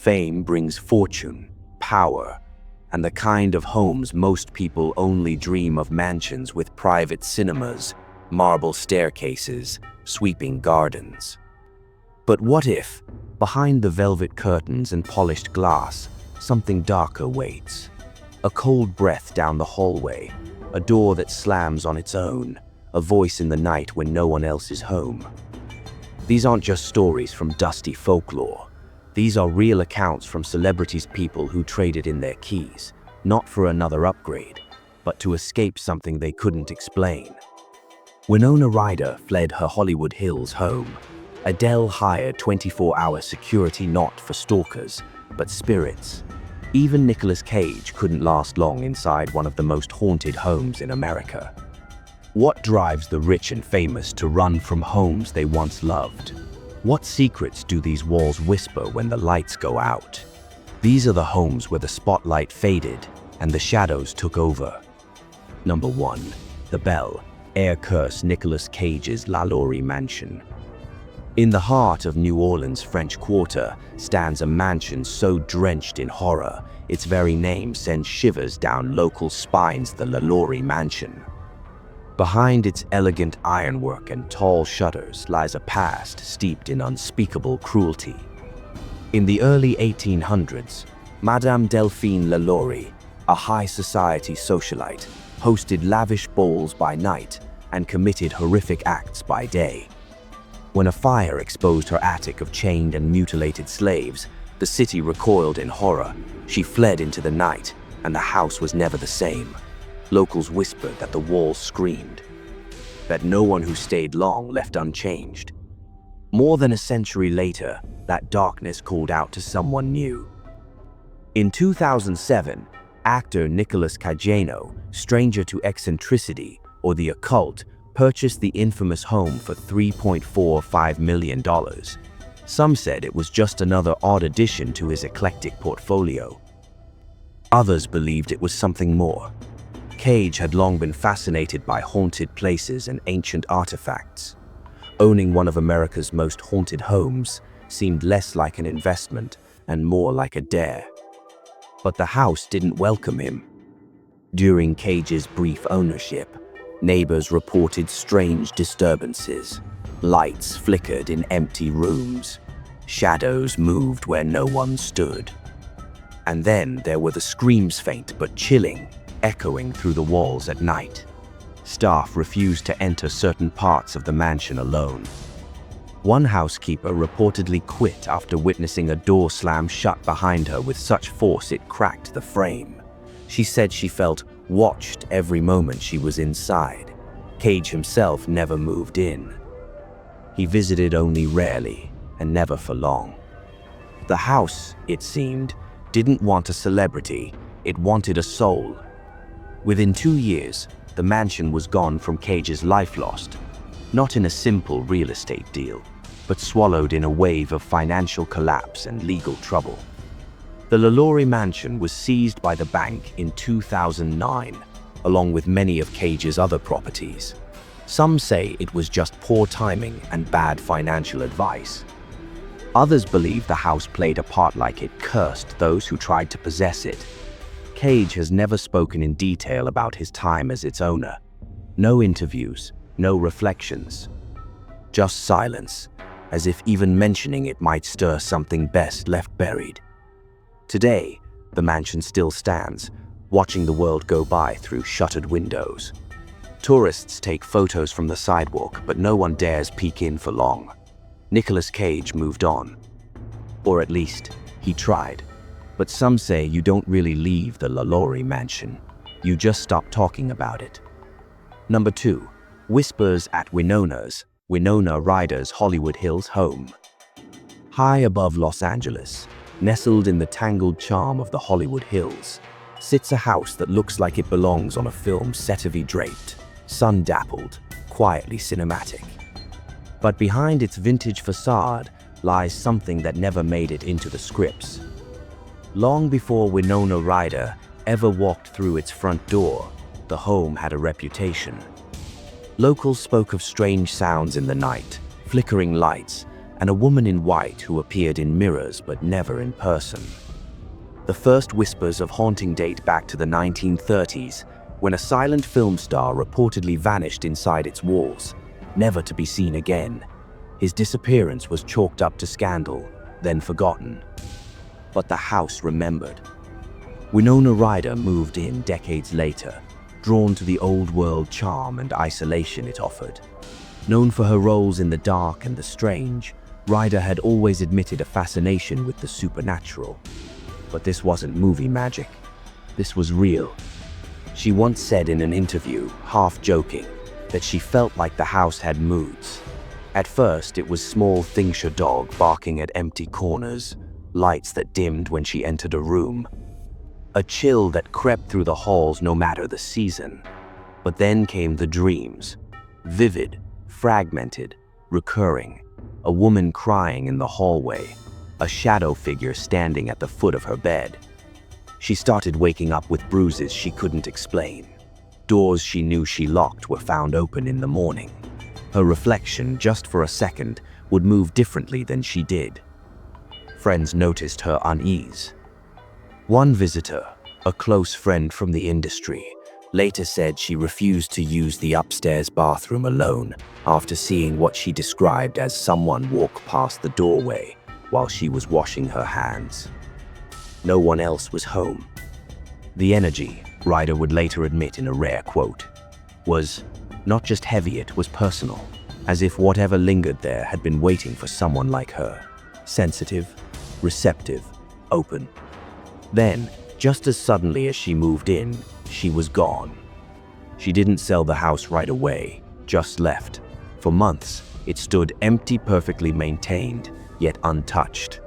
Fame brings fortune, power, and the kind of homes most people only dream of: mansions with private cinemas, marble staircases, sweeping gardens. But what if, behind the velvet curtains and polished glass, something darker waits? A cold breath down the hallway, a door that slams on its own, a voice in the night when no one else is home. These aren't just stories from dusty folklore. These are real accounts from celebrities, people who traded in their keys, not for another upgrade, but to escape something they couldn't explain. Winona Ryder fled her Hollywood Hills home. Adele hired 24-hour security, not for stalkers, but spirits. Even Nicolas Cage couldn't last long inside one of the most haunted homes in America. What drives the rich and famous to run from homes they once loved? What secrets do these walls whisper when the lights go out? These are the homes where the spotlight faded and the shadows took over. Number 1. The Belle, Air Curse, Nicolas Cage's LaLaurie Mansion. In the heart of New Orleans' French Quarter stands a mansion so drenched in horror, its very name sends shivers down local spines: the LaLaurie Mansion. Behind its elegant ironwork and tall shutters lies a past steeped in unspeakable cruelty. In the early 1800s, Madame Delphine LaLaurie, a high society socialite, hosted lavish balls by night and committed horrific acts by day. When a fire exposed her attic of chained and mutilated slaves, the city recoiled in horror. She fled into the night, and the house was never the same. Locals whispered that the walls screamed, that no one who stayed long left unchanged. More than a century later, that darkness called out to someone new. In 2007, actor Nicolas Cage, stranger to eccentricity or the occult, purchased the infamous home for $3.45 million. Some said it was just another odd addition to his eclectic portfolio. Others believed it was something more. Cage had long been fascinated by haunted places and ancient artifacts. Owning one of America's most haunted homes seemed less like an investment and more like a dare. But the house didn't welcome him. During Cage's brief ownership, neighbors reported strange disturbances. Lights flickered in empty rooms. Shadows moved where no one stood. And then there were the screams, faint but chilling, echoing through the walls at night. Staff refused to enter certain parts of the mansion alone. One housekeeper reportedly quit after witnessing a door slam shut behind her with such force it cracked the frame. She said she felt watched every moment she was inside. Cage himself never moved in. He visited only rarely and never for long. The house, it seemed, didn't want a celebrity, it wanted a soul. Within 2 years, the mansion was gone from Cage's life, lost, not in a simple real estate deal, but swallowed in a wave of financial collapse and legal trouble. The LaLaurie Mansion was seized by the bank in 2009, along with many of Cage's other properties. Some say it was just poor timing and bad financial advice. Others believe the house played a part, like it cursed those who tried to possess it. Cage has never spoken in detail about his time as its owner. No interviews, no reflections. Just silence, as if even mentioning it might stir something best left buried. Today, the mansion still stands, watching the world go by through shuttered windows. Tourists take photos from the sidewalk, but no one dares peek in for long. Nicolas Cage moved on. Or at least, he tried. But some say you don't really leave the LaLaurie Mansion. You just stop talking about it. Number 2. Whispers at Winona Ryder's Hollywood Hills home. High above Los Angeles, nestled in the tangled charm of the Hollywood Hills, sits a house that looks like it belongs on a film set, draped, sun-dappled, quietly cinematic. But behind its vintage facade lies something that never made it into the scripts. Long before Winona Ryder ever walked through its front door, the home had a reputation. Locals spoke of strange sounds in the night, flickering lights, and a woman in white who appeared in mirrors but never in person. The first whispers of haunting date back to the 1930s, when a silent film star reportedly vanished inside its walls, never to be seen again. His disappearance was chalked up to scandal, then forgotten. But the house remembered. Winona Ryder moved in decades later, drawn to the old-world charm and isolation it offered. Known for her roles in the dark and the strange, Ryder had always admitted a fascination with the supernatural. But this wasn't movie magic. This was real. She once said in an interview, half joking, that she felt like the house had moods. At first, it was small Thinkshire dog barking at empty corners, lights that dimmed when she entered a room, a chill that crept through the halls no matter the season. But then came the dreams, vivid, fragmented, recurring. A woman crying in the hallway, a shadow figure standing at the foot of her bed. She started waking up with bruises she couldn't explain. Doors she knew she locked were found open in the morning. Her reflection, just for a second, would move differently than she did. Friends noticed her unease. One visitor, a close friend from the industry, later said she refused to use the upstairs bathroom alone after seeing what she described as someone walk past the doorway while she was washing her hands. No one else was home. The energy, Ryder would later admit in a rare quote, was not just heavy, it was personal, as if whatever lingered there had been waiting for someone like her, sensitive, receptive, open. Then, just as suddenly as she moved in, she was gone. She didn't sell the house right away, just left. For months, it stood empty, perfectly maintained, yet untouched.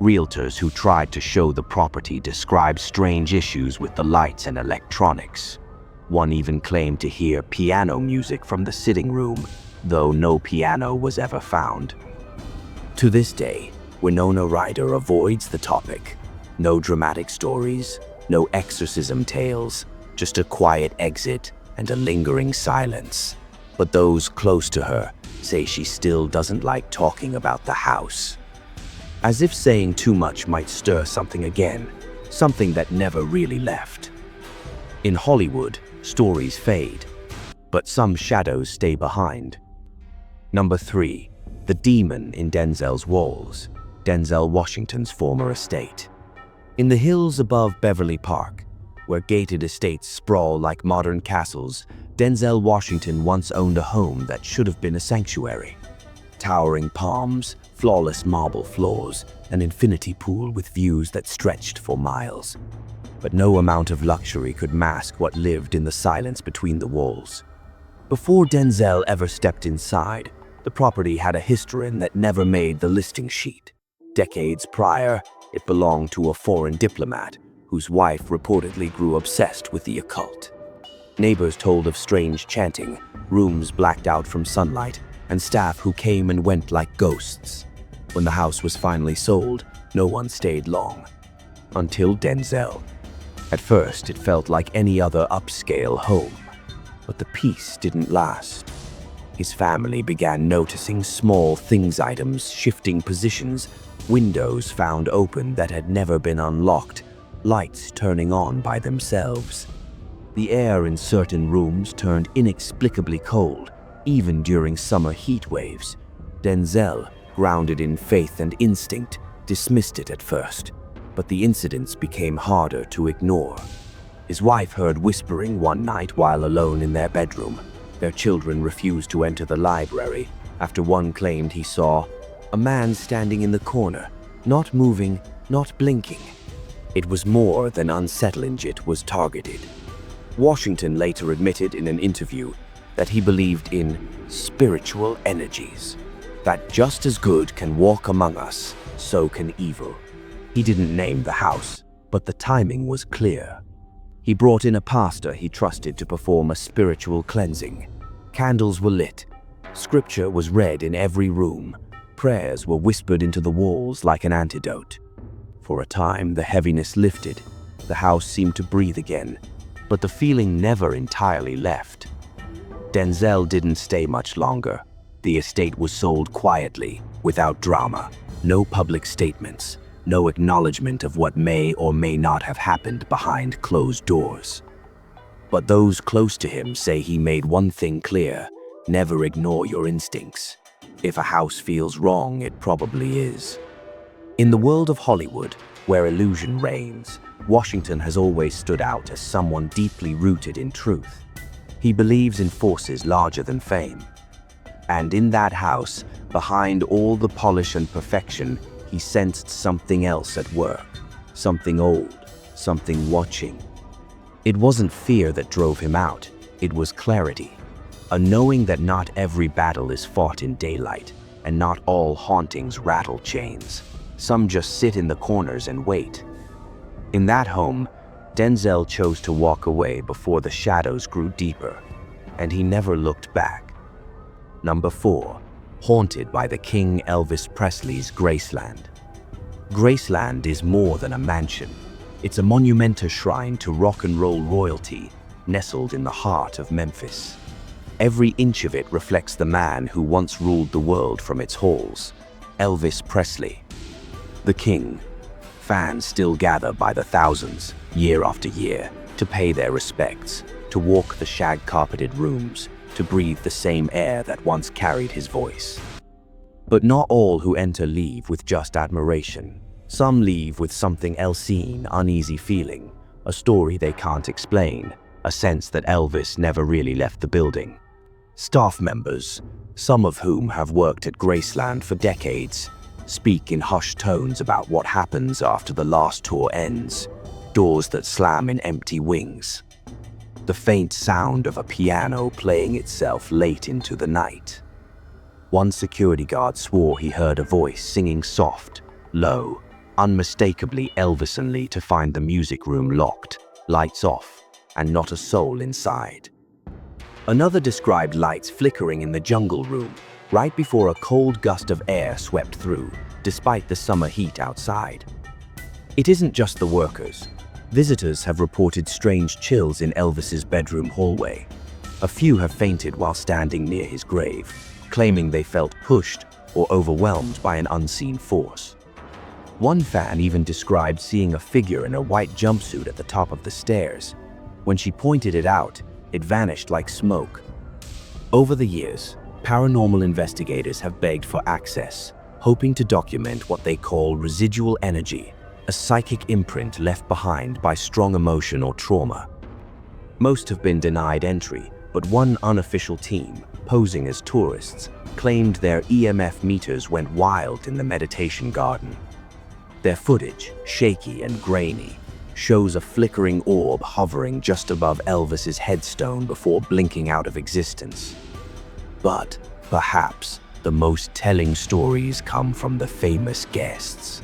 Realtors who tried to show the property described strange issues with the lights and electronics. One even claimed to hear piano music from the sitting room, though no piano was ever found. To this day, Winona Ryder avoids the topic. No dramatic stories, no exorcism tales, just a quiet exit and a lingering silence. But those close to her say she still doesn't like talking about the house. As if saying too much might stir something again, something that never really left. In Hollywood, stories fade, but some shadows stay behind. Number 3. The demon in Denzel's walls, Denzel Washington's former estate. In the hills above Beverly Park, where gated estates sprawl like modern castles, Denzel Washington once owned a home that should have been a sanctuary. Towering palms, flawless marble floors, an infinity pool with views that stretched for miles. But no amount of luxury could mask what lived in the silence between the walls. Before Denzel ever stepped inside, the property had a history that never made the listing sheet. Decades prior, it belonged to a foreign diplomat whose wife reportedly grew obsessed with the occult. Neighbors told of strange chanting, rooms blacked out from sunlight, and staff who came and went like ghosts. When the house was finally sold, no one stayed long. Until Denzel. At first, it felt like any other upscale home. But the peace didn't last. His family began noticing small items shifting positions, windows found open that had never been unlocked, lights turning on by themselves. The air in certain rooms turned inexplicably cold, even during summer heat waves. Denzel, grounded in faith and instinct, dismissed it at first, but the incidents became harder to ignore. His wife heard whispering one night while alone in their bedroom. Their children refused to enter the library after one claimed he saw a man standing in the corner, not moving, not blinking. It was more than unsettling, it was targeted. Washington later admitted in an interview that he believed in spiritual energies, that just as good can walk among us, so can evil. He didn't name the house, but the timing was clear. He brought in a pastor he trusted to perform a spiritual cleansing. Candles were lit. Scripture was read in every room. Prayers were whispered into the walls like an antidote. For a time, the heaviness lifted. The house seemed to breathe again, but the feeling never entirely left. Denzel didn't stay much longer. The estate was sold quietly, without drama, no public statements, no acknowledgement of what may or may not have happened behind closed doors. But those close to him say he made one thing clear: never ignore your instincts. If a house feels wrong, it probably is. In the world of Hollywood, where illusion reigns, Washington has always stood out as someone deeply rooted in truth. He believes in forces larger than fame. And in that house, behind all the polish and perfection, he sensed something else at work. Something old, something watching. It wasn't fear that drove him out, it was clarity. A knowing that not every battle is fought in daylight, and not all hauntings rattle chains. Some just sit in the corners and wait. In that home, Denzel chose to walk away before the shadows grew deeper, and he never looked back. Number 4. Haunted by the King Elvis Presley's Graceland. Graceland is more than a mansion. It's a monumental shrine to rock and roll royalty, nestled in the heart of Memphis. Every inch of it reflects the man who once ruled the world from its halls, Elvis Presley. The King. Fans still gather by the thousands, year after year, to pay their respects, to walk the shag-carpeted rooms, to breathe the same air that once carried his voice. But not all who enter leave with just admiration. Some leave with something unseen, uneasy feeling, a story they can't explain, a sense that Elvis never really left the building. Staff members, some of whom have worked at Graceland for decades, speak in hushed tones about what happens after the last tour ends, doors that slam in empty wings. The faint sound of a piano playing itself late into the night. One security guard swore he heard a voice singing soft, low, unmistakably Elvisonly, to find the music room locked, lights off, and not a soul inside. Another described lights flickering in the jungle room, right before a cold gust of air swept through, despite the summer heat outside. It isn't just the workers. Visitors have reported strange chills in Elvis's bedroom hallway. A few have fainted while standing near his grave, claiming they felt pushed or overwhelmed by an unseen force. One fan even described seeing a figure in a white jumpsuit at the top of the stairs. When she pointed it out, it vanished like smoke. Over the years, paranormal investigators have begged for access, hoping to document what they call residual energy, a psychic imprint left behind by strong emotion or trauma. Most have been denied entry, but one unofficial team, posing as tourists, claimed their EMF meters went wild in the meditation garden. Their footage, shaky and grainy, shows a flickering orb hovering just above Elvis's headstone before blinking out of existence. But perhaps the most telling stories come from the famous guests.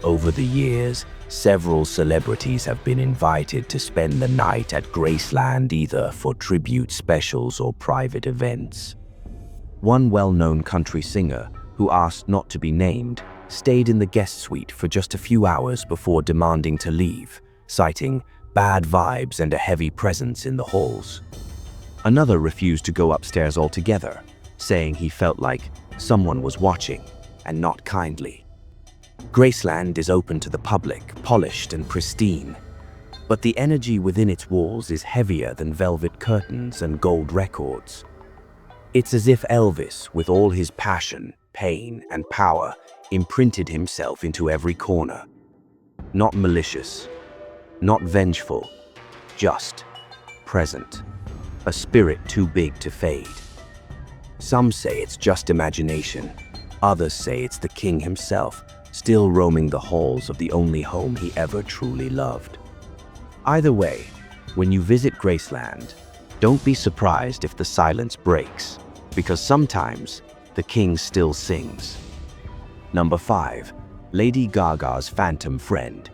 Over the years, several celebrities have been invited to spend the night at Graceland, either for tribute specials or private events. One well-known country singer, who asked not to be named, stayed in the guest suite for just a few hours before demanding to leave, citing bad vibes and a heavy presence in the halls. Another refused to go upstairs altogether, saying he felt like someone was watching, and not kindly. Graceland is open to the public, polished and pristine, but the energy within its walls is heavier than velvet curtains and gold records. It's as if Elvis, with all his passion, pain, and power, imprinted himself into every corner. Not malicious, not vengeful, just present. A spirit too big to fade. Some say it's just imagination. Others say it's the king himself, still roaming the halls of the only home he ever truly loved. Either way, when you visit Graceland, don't be surprised if the silence breaks, because sometimes the king still sings. Number 5. Lady Gaga's Phantom Friend.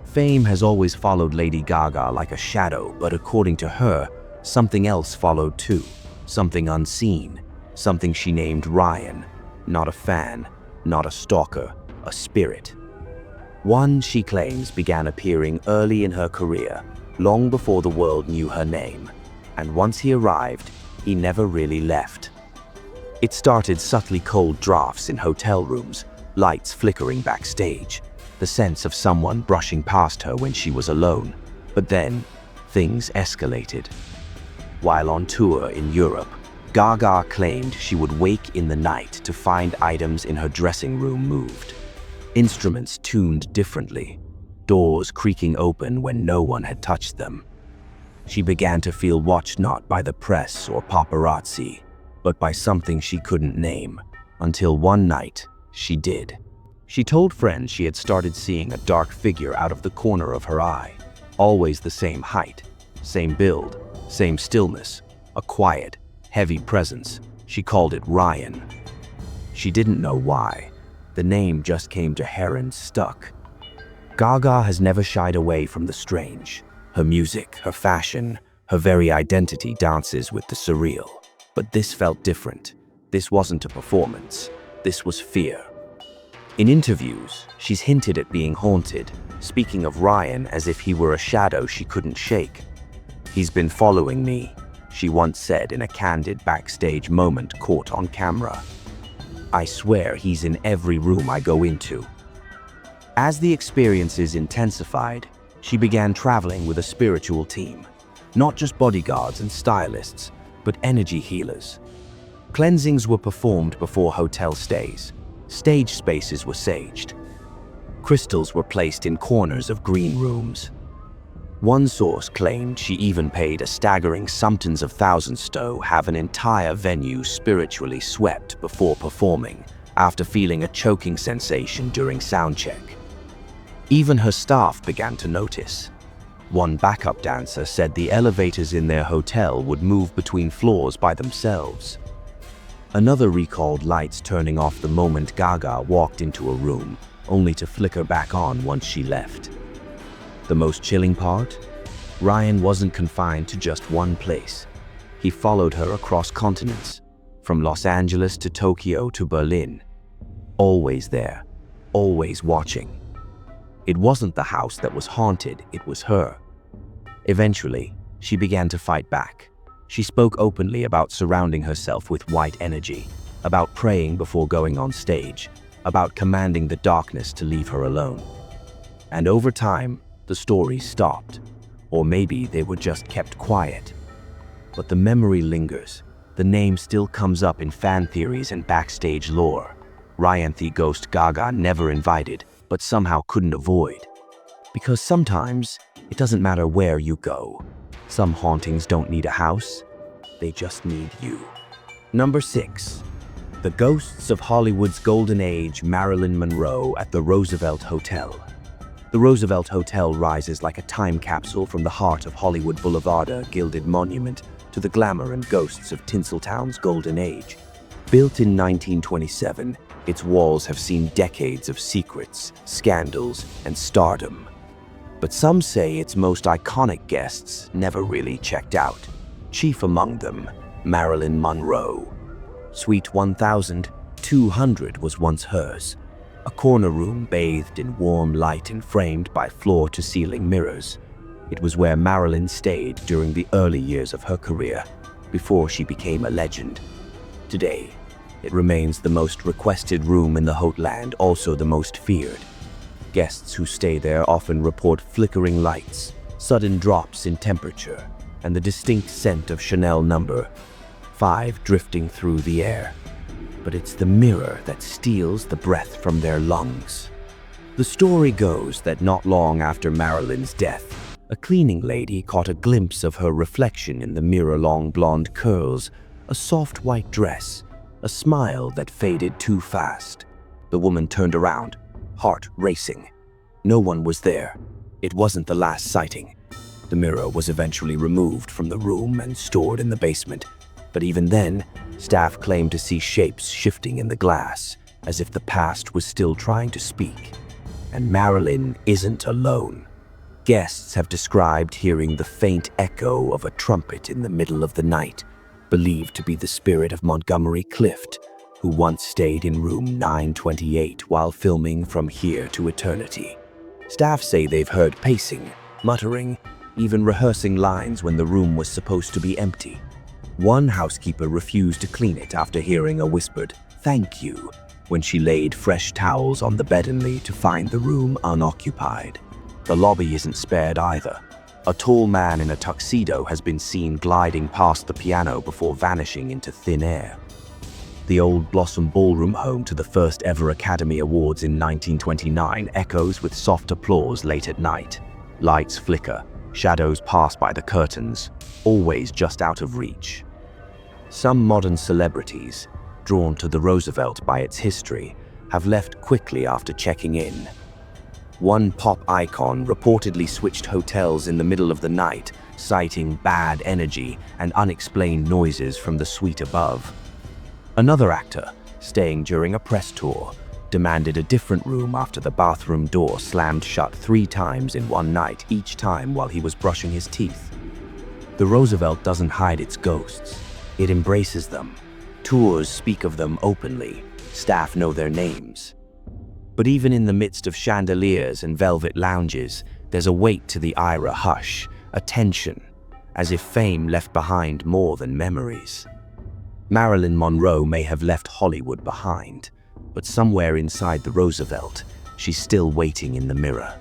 Fame has always followed Lady Gaga like a shadow, but according to her, something else followed too. Something unseen. Something she named Ryan. Not a fan, not a stalker, a spirit. One, she claims, began appearing early in her career, long before the world knew her name, and once he arrived, he never really left. It started subtly cold drafts in hotel rooms, lights flickering backstage, the sense of someone brushing past her when she was alone. But then, things escalated. While on tour in Europe, Gaga claimed she would wake in the night to find items in her dressing room moved. Instruments tuned differently, doors creaking open when no one had touched them. She began to feel watched not by the press or paparazzi, but by something she couldn't name, until one night, she did. She told friends she had started seeing a dark figure out of the corner of her eye, always the same height, same build, same stillness, a quiet, heavy presence. She called it Ryan. She didn't know why. The name just came to her and stuck. Gaga has never shied away from the strange. Her music, her fashion, her very identity dances with the surreal. But this felt different. This wasn't a performance. This was fear. In interviews, she's hinted at being haunted, speaking of Ryan as if he were a shadow she couldn't shake. "He's been following me," she once said in a candid backstage moment caught on camera. "I swear he's in every room I go into." As the experiences intensified, she began traveling with a spiritual team. Not just bodyguards and stylists, but energy healers. Cleansings were performed before hotel stays. Stage spaces were saged. Crystals were placed in corners of green rooms. One source claimed she even paid a staggering somethings of thousands to have an entire venue spiritually swept before performing, after feeling a choking sensation during soundcheck. Even her staff began to notice. One backup dancer said the elevators in their hotel would move between floors by themselves. Another recalled lights turning off the moment Gaga walked into a room, only to flicker back on once she left. The most chilling part? Ryan wasn't confined to just one place. He followed her across continents, from Los Angeles to Tokyo to Berlin. Always there, always watching. It wasn't the house that was haunted, it was her. Eventually, she began to fight back. She spoke openly about surrounding herself with white energy, about praying before going on stage, about commanding the darkness to leave her alone. And over time, the stories stopped, or maybe they were just kept quiet. But the memory lingers. The name still comes up in fan theories and backstage lore. Ryan the ghost Gaga never invited, but somehow couldn't avoid. Because sometimes, it doesn't matter where you go. Some hauntings don't need a house, they just need you. Number 6. The Ghosts of Hollywood's Golden Age, Marilyn Monroe at the Roosevelt Hotel. The Roosevelt Hotel rises like a time capsule from the heart of Hollywood Boulevard, a gilded monument to the glamour and ghosts of Tinseltown's golden age. Built in 1927, its walls have seen decades of secrets, scandals, and stardom. But some say its most iconic guests never really checked out. Chief among them, Marilyn Monroe. Suite 1200 was once hers. A corner room bathed in warm light and framed by floor-to-ceiling mirrors. It was where Marilyn stayed during the early years of her career, before she became a legend. Today, it remains the most requested room in the Hoteland, also the most feared. Guests who stay there often report flickering lights, sudden drops in temperature, and the distinct scent of Chanel No. 5 drifting through the air. But it's the mirror that steals the breath from their lungs. The story goes that not long after Marilyn's death, a cleaning lady caught a glimpse of her reflection in the mirror, long blonde curls, a soft white dress, a smile that faded too fast. The woman turned around, heart racing. No one was there. It wasn't the last sighting. The mirror was eventually removed from the room and stored in the basement. But even then, staff claimed to see shapes shifting in the glass, as if the past was still trying to speak. And Marilyn isn't alone. Guests have described hearing the faint echo of a trumpet in the middle of the night, believed to be the spirit of Montgomery Clift, who once stayed in room 928 while filming From Here to Eternity. Staff say they've heard pacing, muttering, even rehearsing lines when the room was supposed to be empty. One housekeeper refused to clean it after hearing a whispered "thank you" when she laid fresh towels on the bed only to find the room unoccupied. The lobby isn't spared either. A tall man in a tuxedo has been seen gliding past the piano before vanishing into thin air. The old Blossom Ballroom, home to the first ever Academy Awards in 1929, echoes with soft applause late at night. Lights flicker, shadows pass by the curtains, always just out of reach. Some modern celebrities, drawn to the Roosevelt by its history, have left quickly after checking in. One pop icon reportedly switched hotels in the middle of the night, citing bad energy and unexplained noises from the suite above. Another actor, staying during a press tour, demanded a different room after the bathroom door slammed shut 3 times in one night, each time while he was brushing his teeth. The Roosevelt doesn't hide its ghosts. It embraces them. Tours speak of them openly. Staff know their names. But even in the midst of chandeliers and velvet lounges, there's a weight to the Ira hush, a tension, as if fame left behind more than memories. Marilyn Monroe may have left Hollywood behind, but somewhere inside the Roosevelt, she's still waiting in the mirror.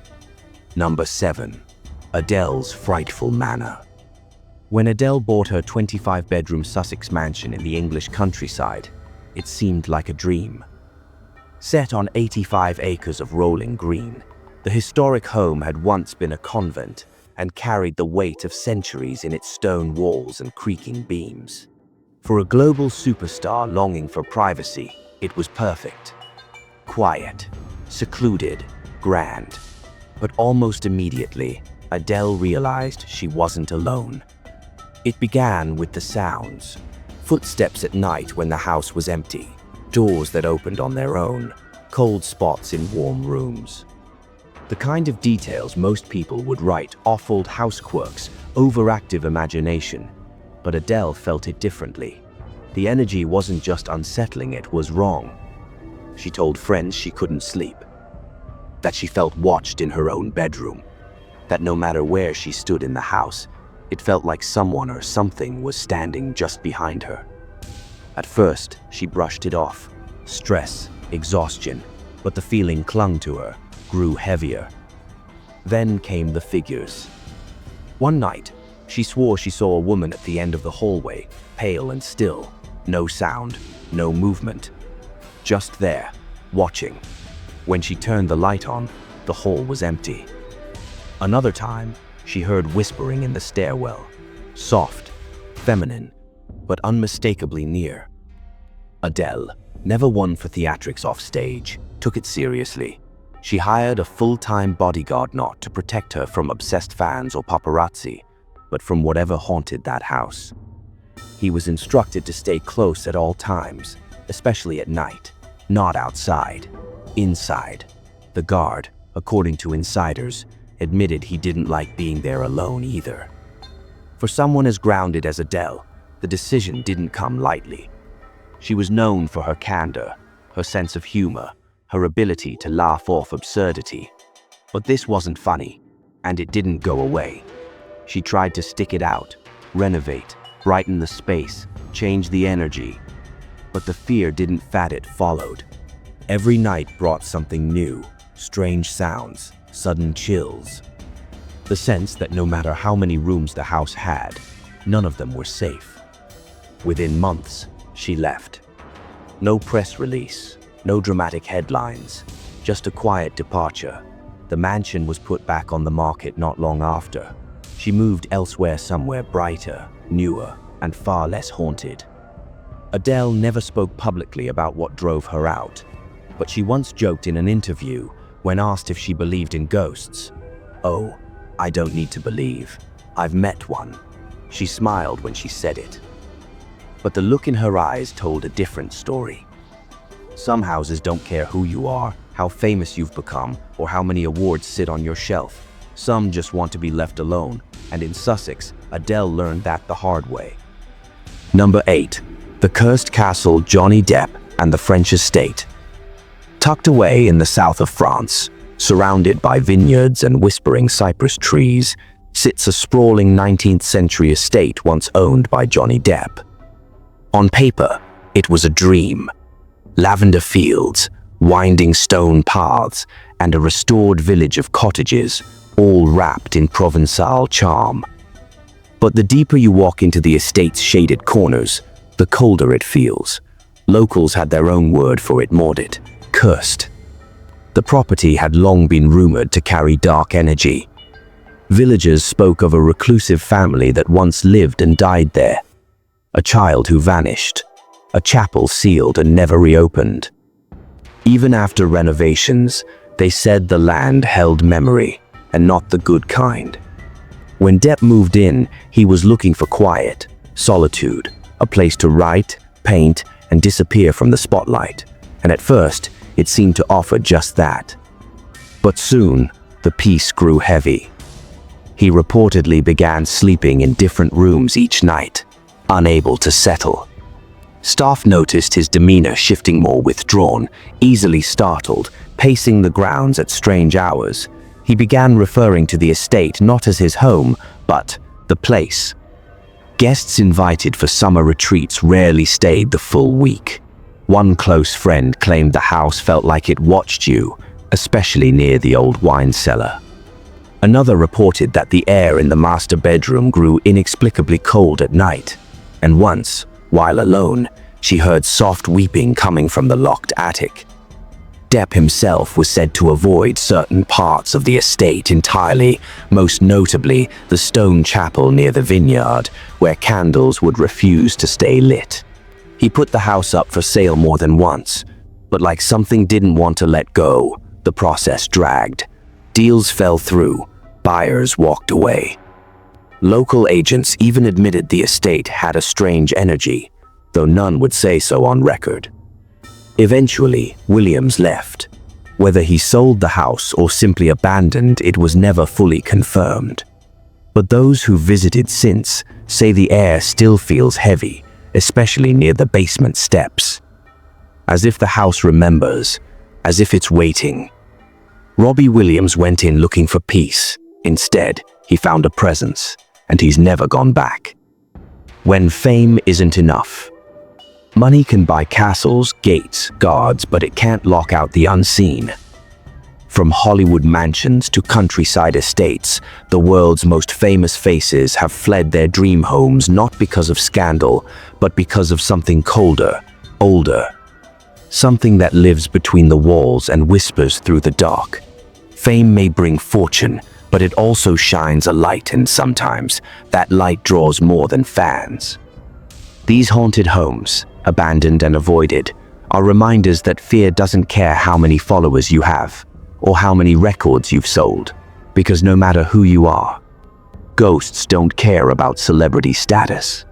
Number 7. Adele's frightful manor. When Adele bought her 25-bedroom Sussex mansion in the English countryside, it seemed like a dream. Set on 85 acres of rolling green, the historic home had once been a convent and carried the weight of centuries in its stone walls and creaking beams. For a global superstar longing for privacy, it was perfect. Quiet, secluded, grand. But almost immediately, Adele realized she wasn't alone. It began with the sounds. Footsteps at night when the house was empty. Doors that opened on their own. Cold spots in warm rooms. The kind of details most people would write off old house quirks, overactive imagination. But Adele felt it differently. The energy wasn't just unsettling, it was wrong. She told friends she couldn't sleep. That she felt watched in her own bedroom. That no matter where she stood in the house, it felt like someone or something was standing just behind her. At first, she brushed it off. Stress, exhaustion, but the feeling clung to her, grew heavier. Then came the figures. One night, she swore she saw a woman at the end of the hallway, pale and still. No sound, no movement. Just there, watching. When she turned the light on, the hall was empty. Another time, she heard whispering in the stairwell. Soft, feminine, but unmistakably near. Adele, never one for theatrics off stage, took it seriously. She hired a full-time bodyguard not to protect her from obsessed fans or paparazzi, but from whatever haunted that house. He was instructed to stay close at all times, especially at night, not outside, inside. The guard, according to insiders, admitted he didn't like being there alone either. For someone as grounded as Adele, the decision didn't come lightly. She was known for her candor, her sense of humor, her ability to laugh off absurdity. But this wasn't funny, and it didn't go away. She tried to stick it out, renovate, brighten the space, change the energy. But the fear didn't fade, it followed. Every night brought something new, strange sounds, sudden chills. The sense that no matter how many rooms the house had, none of them were safe. Within months, she left. No press release, no dramatic headlines, just a quiet departure. The mansion was put back on the market not long after. She moved elsewhere, somewhere brighter, newer, and far less haunted. Adele never spoke publicly about what drove her out, but she once joked in an interview when asked if she believed in ghosts. "Oh, I don't need to believe. I've met one." She smiled when she said it. But the look in her eyes told a different story. Some houses don't care who you are, how famous you've become, or how many awards sit on your shelf. Some just want to be left alone, and in Sussex, Adele learned that the hard way. Number 8. The Cursed Castle, Johnny Depp and the French Estate. Tucked away in the south of France, surrounded by vineyards and whispering cypress trees, sits a sprawling 19th century estate once owned by Johnny Depp. On paper, it was a dream. Lavender fields, winding stone paths, and a restored village of cottages, all wrapped in Provençal charm. But the deeper you walk into the estate's shaded corners, the colder it feels. Locals had their own word for it, maudit, cursed. The property had long been rumored to carry dark energy. Villagers spoke of a reclusive family that once lived and died there. A child who vanished. A chapel sealed and never reopened. Even after renovations, they said the land held memory, and not the good kind. When Depp moved in, he was looking for quiet, solitude, a place to write, paint, and disappear from the spotlight. And at first, it seemed to offer just that. But soon, the peace grew heavy. He reportedly began sleeping in different rooms each night, unable to settle. Staff noticed his demeanor shifting more withdrawn, easily startled, pacing the grounds at strange hours. He began referring to the estate not as his home, but the place. Guests invited for summer retreats rarely stayed the full week. One close friend claimed the house felt like it watched you, especially near the old wine cellar. Another reported that the air in the master bedroom grew inexplicably cold at night, and once, while alone, she heard soft weeping coming from the locked attic. Depp himself was said to avoid certain parts of the estate entirely, most notably the stone chapel near the vineyard, where candles would refuse to stay lit. He put the house up for sale more than once, but like something didn't want to let go, the process dragged. Deals fell through, buyers walked away. Local agents even admitted the estate had a strange energy, though none would say so on record. Eventually, Williams left. Whether he sold the house or simply abandoned it was never fully confirmed. But those who visited since say the air still feels heavy, especially near the basement steps. As if the house remembers, as if it's waiting. Robbie Williams went in looking for peace. Instead, he found a presence, and he's never gone back. When fame isn't enough. Money can buy castles, gates, guards, but it can't lock out the unseen. From Hollywood mansions to countryside estates, the world's most famous faces have fled their dream homes not because of scandal, but because of something colder, older. Something that lives between the walls and whispers through the dark. Fame may bring fortune, but it also shines a light, and sometimes that light draws more than fans. These haunted homes, abandoned and avoided, are reminders that fear doesn't care how many followers you have, or how many records you've sold, because no matter who you are, ghosts don't care about celebrity status.